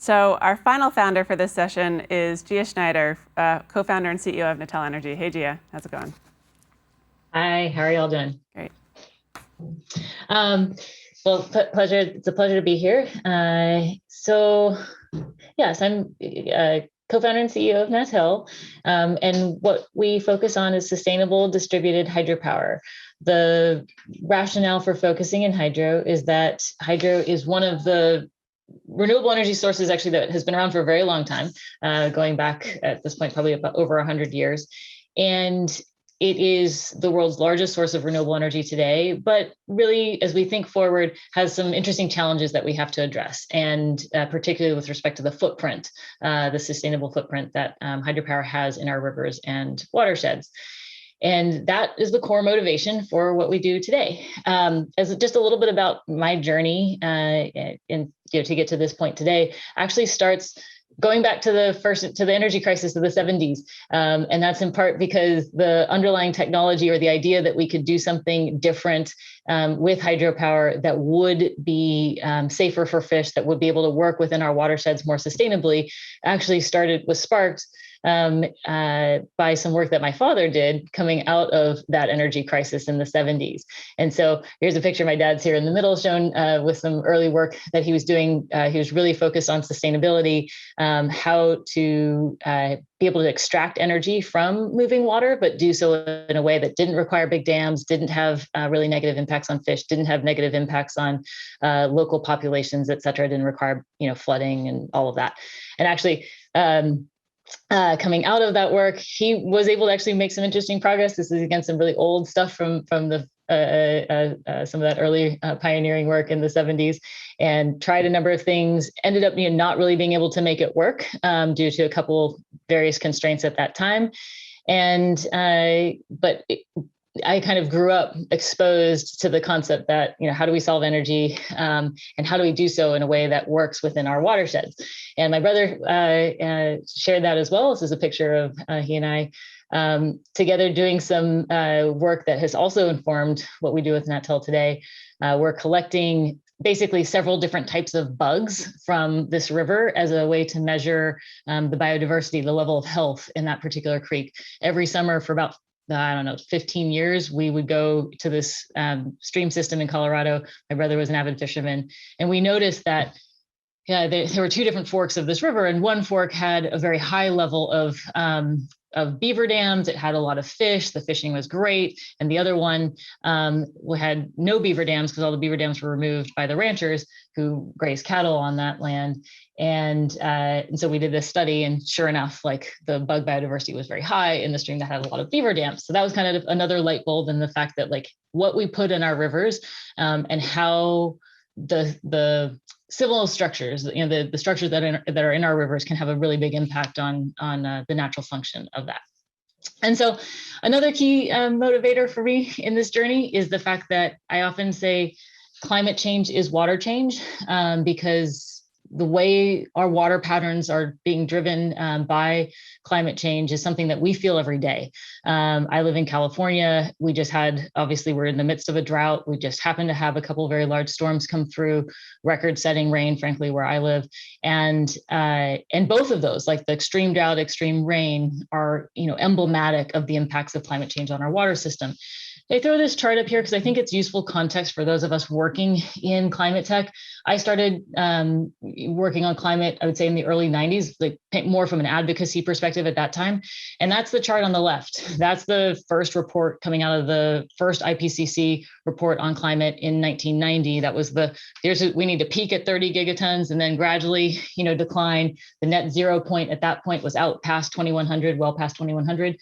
So our final founder for this session is Gia Schneider, co-founder and CEO of Natel Energy. Hey, Gia, how's it going? Hi, how are y'all doing? Great. Well, pleasure. It's a pleasure to be here. Yes, I'm co-founder and CEO of Natel, and what we focus on is sustainable distributed hydropower. The rationale for focusing in hydro is that hydro is one of the renewable energy sources actually that has been around for a very long time, going back at this point probably about over 100 years. And it is the world's largest source of renewable energy today, but really, as we think forward, has some interesting challenges that we have to address, and particularly with respect to the footprint, the sustainable footprint that hydropower has in our rivers and watersheds. And that is the core motivation for what we do today. As just a little bit about my journey, and to get to this point today, actually starts going back to the energy crisis of the 70s. And that's in part because the underlying technology, or the idea that we could do something different with hydropower that would be safer for fish, that would be able to work within our watersheds more sustainably, actually was sparked by some work that my father did coming out of that energy crisis in the 70s. And so here's a picture of my dad's here in the middle, shown with some early work that he was doing. He was really focused on sustainability, how to be able to extract energy from moving water, but do so in a way that didn't require big dams, didn't have really negative impacts on fish, didn't have negative impacts on local populations, et cetera, didn't require flooding and all of that. And actually, coming out of that work, he was able to actually make some interesting progress. This is again some really old stuff from the some of that early pioneering work in the 70s, and tried a number of things. Ended up not really being able to make it work due to a couple various constraints at that time. And I kind of grew up exposed to the concept that, how do we solve energy, and how do we do so in a way that works within our watersheds? And my brother shared that as well. This is a picture of he and I together doing some work that has also informed what we do with Natel today. We're collecting basically several different types of bugs from this river as a way to measure the biodiversity, the level of health in that particular creek. Every summer for about 15 years, we would go to this stream system in Colorado. My brother was an avid fisherman, and we noticed that there were two different forks of this river, and one fork had a very high level of beaver dams. It had a lot of fish. The fishing was great. And the other one had no beaver dams, because all the beaver dams were removed by the ranchers who graze cattle on that land. And so we did this study, and sure enough, the bug biodiversity was very high in the stream that had a lot of beaver dams. So that was kind of another light bulb in the fact that what we put in our rivers, and how the civil structures, the structures that are in our rivers can have a really big impact on the natural function of that. And so another key motivator for me in this journey is the fact that I often say climate change is water change, because the way our water patterns are being driven by climate change is something that we feel every day. I live in California. Obviously, we're in the midst of a drought. We just happened to have a couple of very large storms come through, record-setting rain, frankly, where I live. And both of those, like the extreme drought, extreme rain, are emblematic of the impacts of climate change on our water system. I throw this chart up here because I think it's useful context for those of us working in climate tech. I started working on climate, I would say, in the early 90s, more from an advocacy perspective at that time. And that's the chart on the left. That's the first report coming out of the first IPCC report on climate in 1990. That was we need to peak at 30 gigatons and then gradually, decline. The net zero point at that point was out past 2100, well past 2100.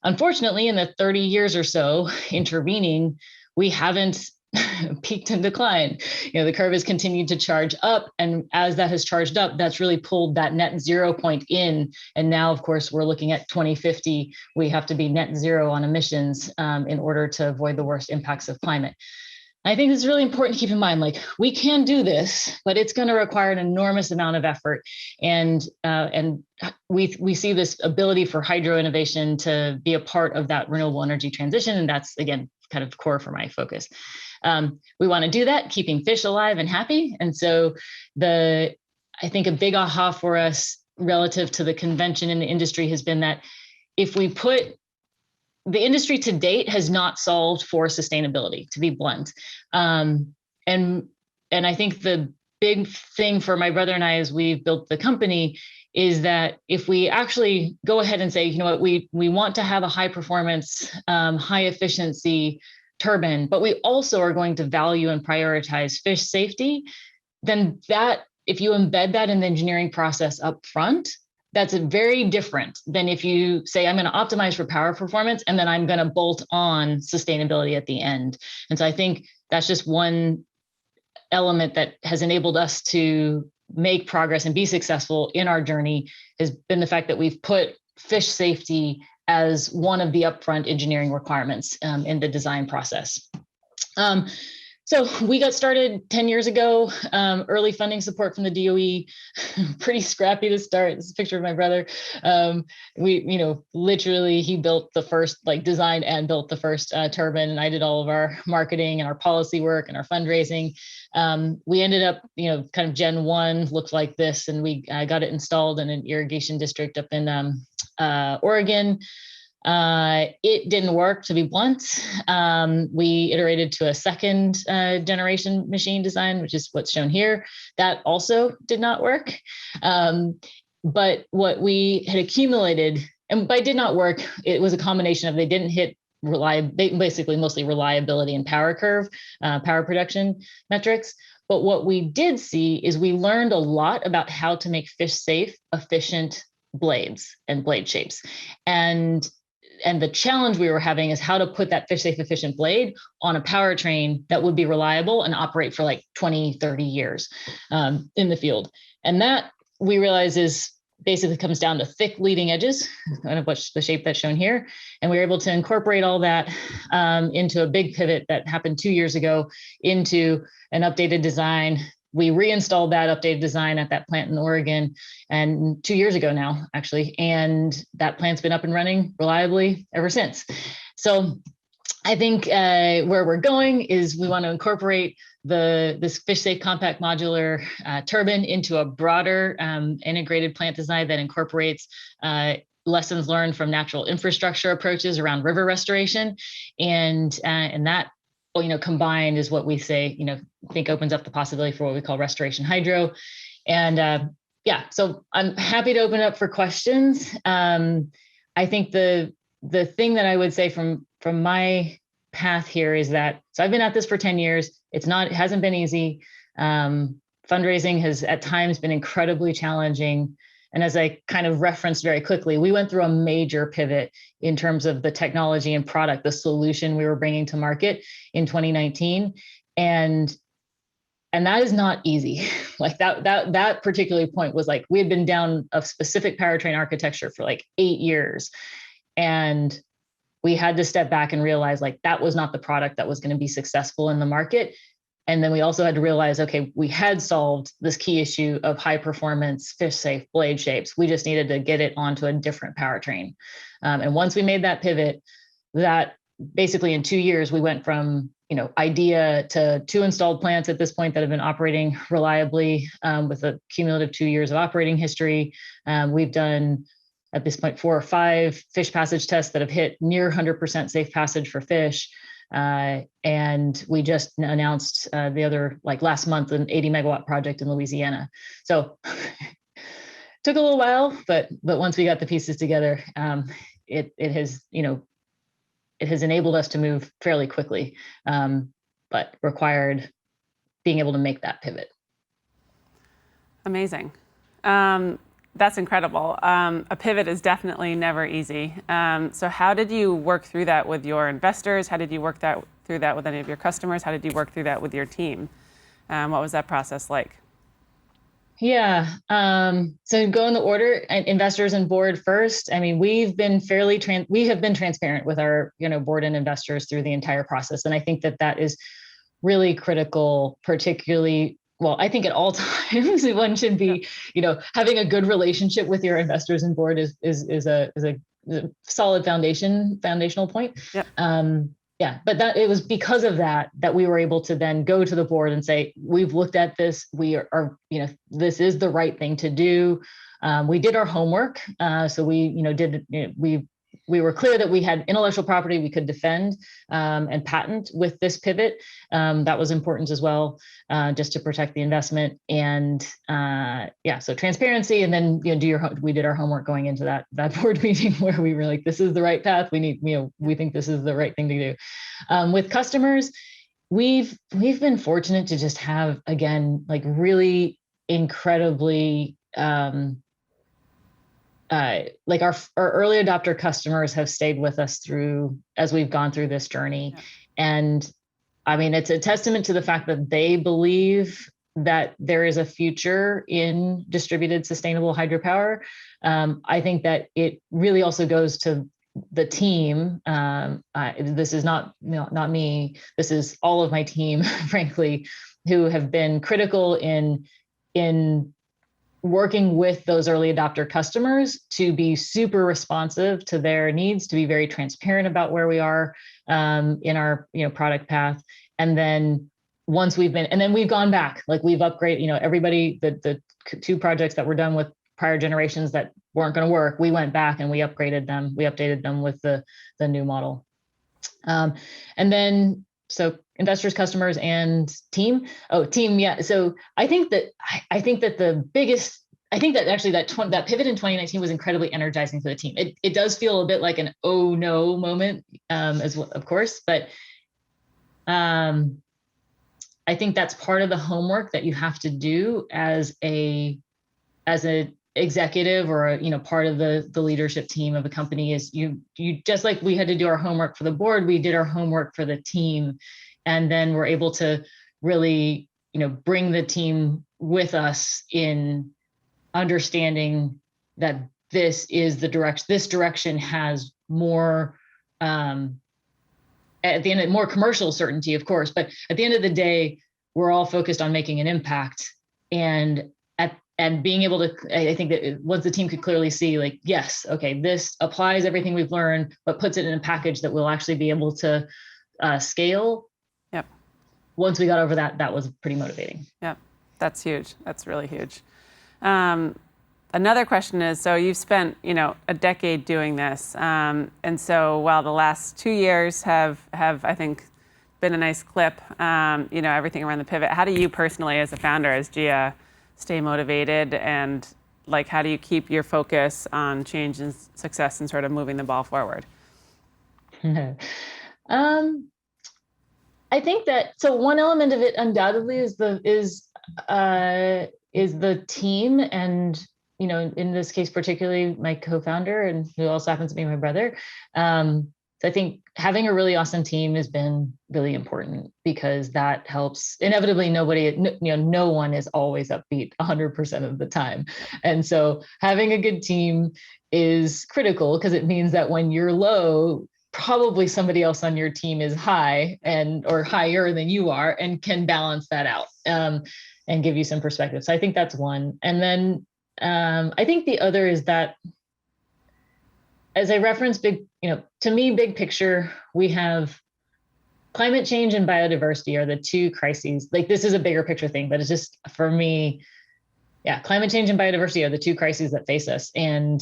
Unfortunately, in the 30 years or so intervening, we haven't peaked and declined. The curve has continued to charge up. And as that has charged up, that's really pulled that net zero point in. And now, of course, we're looking at 2050. We have to be net zero on emissions in order to avoid the worst impacts of climate. I think it's really important to keep in mind, we can do this, but it's going to require an enormous amount of effort. And we see this ability for hydro innovation to be a part of that renewable energy transition. And that's, again, kind of core for my focus. We want to do that, keeping fish alive and happy. And so the I think a big aha for us relative to the convention in the industry has been that if we put the industry to date has not solved for sustainability, to be blunt. And I think the big thing for my brother and I, as we've built the company, is that if we actually go ahead and say, you know what, we want to have a high performance, high efficiency turbine, but we also are going to value and prioritize fish safety, then that, if you embed that in the engineering process up front, that's very different than if you say, I'm going to optimize for power performance, and then I'm going to bolt on sustainability at the end. And so I think that's just one element that has enabled us to make progress and be successful in our journey, has been the fact that we've put fish safety as one of the upfront engineering requirements in the design process. So we got started 10 years ago, early funding support from the DOE, pretty scrappy to start. This is a picture of my brother. Literally he built the first, designed and built the first turbine, and I did all of our marketing and our policy work and our fundraising. We ended up, kind of Gen 1 looked like this, and we got it installed in an irrigation district up in Oregon. It didn't work, to be blunt. We iterated to a second generation machine design, which is what's shown here. That also did not work. But what we had accumulated, and by did not work, it was a combination of they didn't hit basically mostly reliability and power curve, power production metrics. But what we did see is we learned a lot about how to make fish safe, efficient blades and blade shapes. And the challenge we were having is how to put that fish safe, efficient blade on a powertrain that would be reliable and operate for 20, 30 years in the field. And that we realize is basically comes down to thick leading edges, kind of the shape that's shown here. And we were able to incorporate all that into a big pivot that happened 2 years ago into an updated design. We reinstalled that updated design at that plant in Oregon, and 2 years ago now, actually, and that plant's been up and running reliably ever since. So I think where we're going is we want to incorporate this fish safe compact modular turbine into a broader integrated plant design that incorporates lessons learned from natural infrastructure approaches around river restoration, and that combined is what we say, think opens up the possibility for what we call restoration hydro. And so I'm happy to open it up for questions. I think the thing that I would say from my path here is that, so I've been at this for 10 years. It hasn't been easy. Fundraising has at times been incredibly challenging. And as I kind of referenced very quickly, we went through a major pivot in terms of the technology and product, the solution we were bringing to market in 2019. And that is not easy. That particular point was we had been down a specific powertrain architecture for 8 years. And we had to step back and realize that was not the product that was going to be successful in the market. And then we also had to realize, okay, we had solved this key issue of high performance, fish safe blade shapes. We just needed to get it onto a different powertrain. And once we made that pivot, that basically in 2 years, we went from, idea to 2 installed plants at this point that have been operating reliably with a cumulative 2 years of operating history. We've done at this point 4 or 5 fish passage tests that have hit near 100% safe passage for fish. And we just announced the other, last month, an 80 megawatt project in Louisiana. So took a little while, but once we got the pieces together, it has enabled us to move fairly quickly, but required being able to make that pivot. Amazing. That's incredible. A pivot is definitely never easy. So how did you work through that with your investors? How did you work through that with any of your customers? How did you work through that with your team? What was that process like? Yeah. So go in the order, investors and board first. I mean, we have been transparent with our, board and investors through the entire process. And I think that is really critical, particularly, well, I think at all times one should be, having a good relationship with your investors and board is a solid foundational point. Yep. Yeah, but that it was because of that we were able to then go to the board and say, we've looked at this. We are this is the right thing to do. We did our homework, so we were clear that we had intellectual property we could defend and patent with this pivot. That was important as well, just to protect the investment. And so transparency, and then we did our homework going into that board meeting where we were like, this is the right path. We think this is the right thing to do. With customers, we've been fortunate to just have, again, like really incredibly like our early adopter customers have stayed with us as we've gone through this journey. Yeah. And I mean, it's a testament to the fact that they believe that there is a future in distributed sustainable hydropower. I think that it really also goes to the team. This is not me. This is all of my team, frankly, who have been critical in working with those early adopter customers to be super responsive to their needs, to be very transparent about where we are in our product path. And then once we've gone back, like we've upgraded, everybody, the 2 projects that were done with prior generations that weren't going to work, we went back and we upgraded them. We updated them with the new model. And then, so investors, customers, and team. Oh, team. Yeah. So I think that the biggest, actually that pivot in 2019 was incredibly energizing for the team. It does feel a bit like an oh no moment, as well, of course, but I think that's part of the homework that you have to do as an executive or part of the leadership team of a company. Is you just like we had to do our homework for the board, we did our homework for the team, and then we're able to really bring the team with us in understanding that this is the direction. This direction has more at the end, more commercial certainty, of course, but at the end of the day, we're all focused on making an impact. And being able to, I think that once the team could clearly see, like, yes, okay, this applies everything we've learned, but puts it in a package that we'll actually be able to scale. Yep. Once we got over that, that was pretty motivating. Yep, that's huge. That's really huge. Another question is, so you've spent, a decade doing this. And so while the last 2 years have I think, been a nice clip, everything around the pivot, how do you personally, as a founder, as Gia, stay motivated, and like how do you keep your focus on change and success and sort of moving the ball forward? I think that, so one element of it undoubtedly is the team, and in this case particularly my co-founder, and who also happens to be my brother. So I think having a really awesome team has been really important, because that helps. Inevitably, no one is always upbeat 100% of the time. And so having a good team is critical, because it means that when you're low, probably somebody else on your team is high or higher than you are, and can balance that out and give you some perspective. So I think that's one. And then I think the other is that, as I referenced, to me, big picture, we have climate change and biodiversity are the 2 crises. Like, this is a bigger picture thing, but it's just, for me, climate change and biodiversity are the 2 crises that face us. And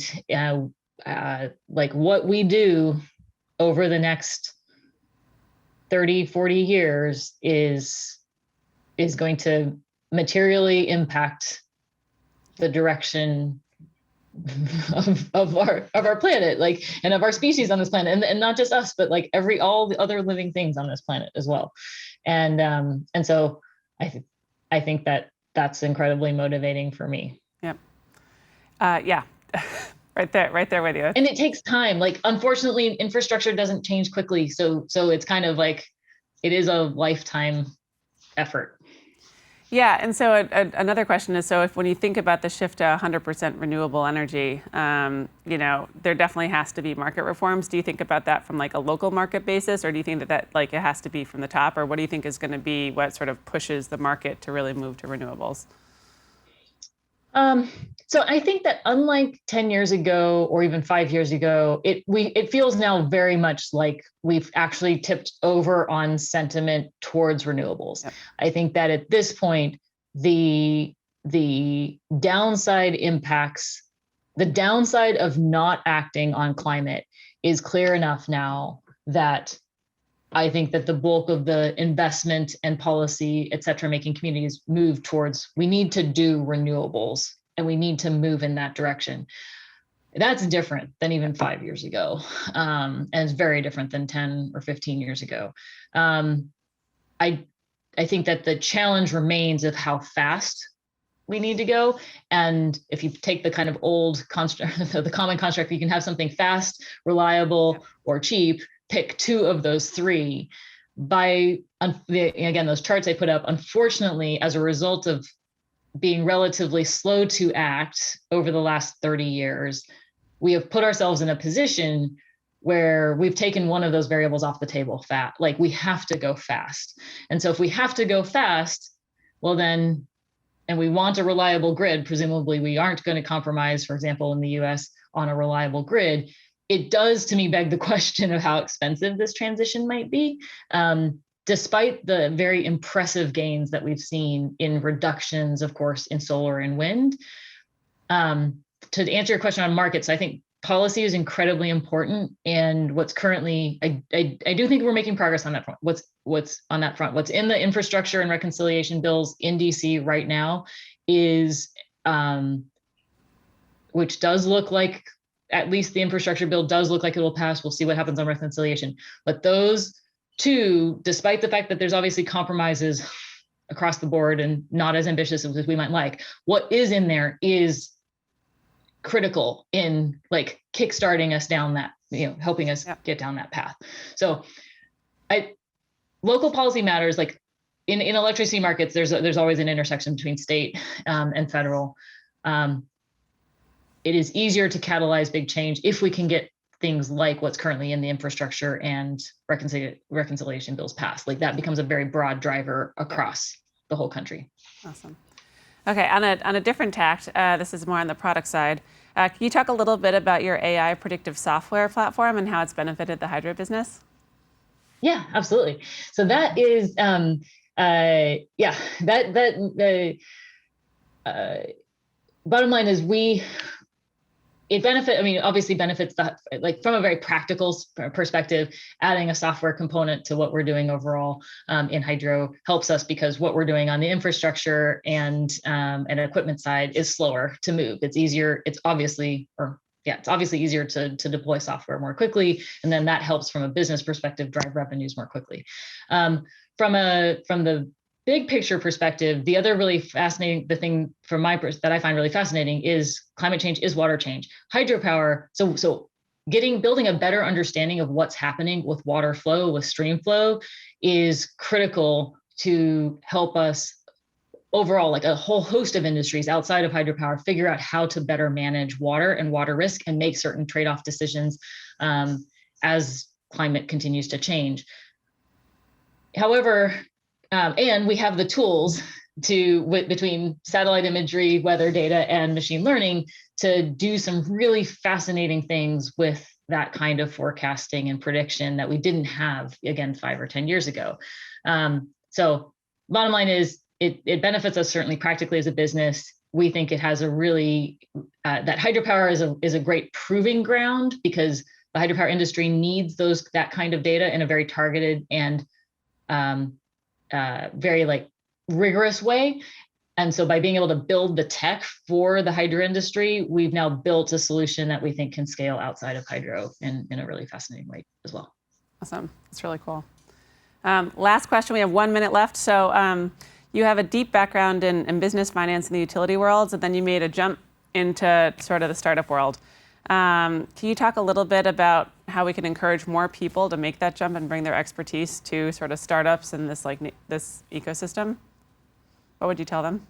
like what we do over the next 30, 40 years is going to materially impact the direction of our planet, like, and of our species on this planet, and not just us, but like all the other living things on this planet as well. And so I think that that's incredibly motivating for me. Yep. Yeah. Right there with you. And it takes time. Like, unfortunately, infrastructure doesn't change quickly. So it's kind of like, it is a lifetime effort. Yeah, and so another question is, so when you think about the shift to 100% renewable energy, there definitely has to be market reforms. Do you think about that from like a local market basis, or do you think that like it has to be from the top, or what do you think is going to be what sort of pushes the market to really move to renewables? So I think that unlike 10 years ago or even 5 years ago, it feels now very much like we've actually tipped over on sentiment towards renewables. Yep. I think that at this point, the downside impacts, the downside of not acting on climate is clear enough now that I think that the bulk of the investment and policy, et cetera, making communities move towards, we need to do renewables and we need to move in that direction. That's different than even 5 years ago. And it's very different than 10 or 15 years ago. I think that the challenge remains of how fast we need to go. And if you take the kind of old construct, the common construct, you can have something fast, reliable, or cheap, pick two of those three. Again, those charts I put up, unfortunately, as a result of being relatively slow to act over the last 30 years, we have put ourselves in a position where we've taken one of those variables off the table. Like we have to go fast. And so if we have to go fast, well then, and we want a reliable grid, presumably we aren't going to compromise, for example, in the US on a reliable grid. It does, to me, beg the question of how expensive this transition might be, despite the very impressive gains that we've seen in reductions, of course, in solar and wind. To answer your question on markets, I think policy is incredibly important. And what's currently, I do think we're making progress on that front. What's on that front? What's in the infrastructure and reconciliation bills in DC right now is, which does look like, at least the infrastructure bill does look like it will pass. We'll see what happens on reconciliation. But those two, despite the fact that there's obviously compromises across the board and not as ambitious as we might like, what is in there is critical in like kickstarting us down that, helping us get down that path. So local policy matters. Like in electricity markets, there's always an intersection between state and federal. It is easier to catalyze big change if we can get things like what's currently in the infrastructure and reconciliation bills passed. Like that becomes a very broad driver across the whole country. Awesome. Okay, on a different tact, this is more on the product side. Can you talk a little bit about your AI predictive software platform and how it's benefited the hydro business? Yeah, absolutely. So that is, bottom line is obviously benefits that, like from a very practical perspective, adding a software component to what we're doing overall in hydro helps us because what we're doing on the infrastructure and equipment side is slower to move. It's easier. It's obviously easier to deploy software more quickly. And then that helps from a business perspective, drive revenues more quickly. From the big picture perspective, the other really fascinating, the thing from that I find really fascinating is climate change is water change. Hydropower, so building a better understanding of what's happening with water flow, with stream flow is critical to help us overall, like a whole host of industries outside of hydropower, figure out how to better manage water and water risk and make certain trade-off decisions as climate continues to change. However, and we have the tools between satellite imagery, weather data, and machine learning to do some really fascinating things with that kind of forecasting and prediction that we didn't have, again, 5 or 10 years ago. So bottom line is it benefits us certainly practically as a business. We think it has a really, that hydropower is a great proving ground because the hydropower industry needs that kind of data in a very targeted and very like rigorous way. And so by being able to build the tech for the hydro industry, we've now built a solution that we think can scale outside of hydro in a really fascinating way as well. Awesome. That's really cool. Last question. We have 1 minute left. So you have a deep background in business, finance, and the utility worlds, and then you made a jump into sort of the startup world. Can you talk a little bit about how we can encourage more people to make that jump and bring their expertise to sort of startups in this this ecosystem? What would you tell them?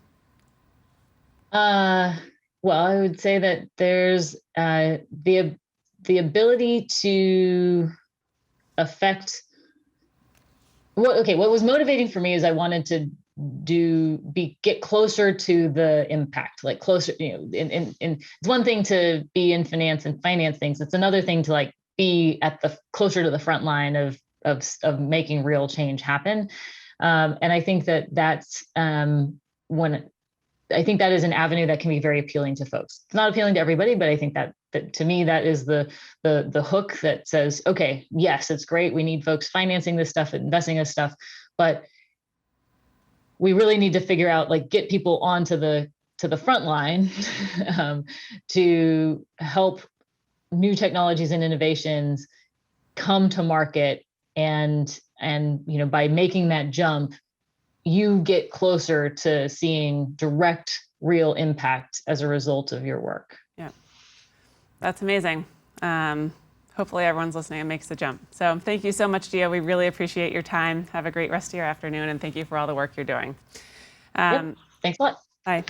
Well, I would say that there's the ability to affect. What was motivating for me is I wanted to get closer to the impact, like closer, and it's one thing to be in finance and finance things. It's another thing to like be at the closer to the front line of making real change happen. And I think that's I think that is an avenue that can be very appealing to folks. It's not appealing to everybody, but I think that to me, that is the hook that says, okay, yes, it's great. We need folks financing this stuff, investing in this stuff, but we really need to figure out, like, get people onto the front line to help new technologies and innovations come to market. And by making that jump, you get closer to seeing direct, real impact as a result of your work. Yeah, that's amazing. Hopefully everyone's listening and makes the jump. So thank you so much, Gia. We really appreciate your time. Have a great rest of your afternoon, and thank you for all the work you're doing. Yep. Thanks a lot. Bye.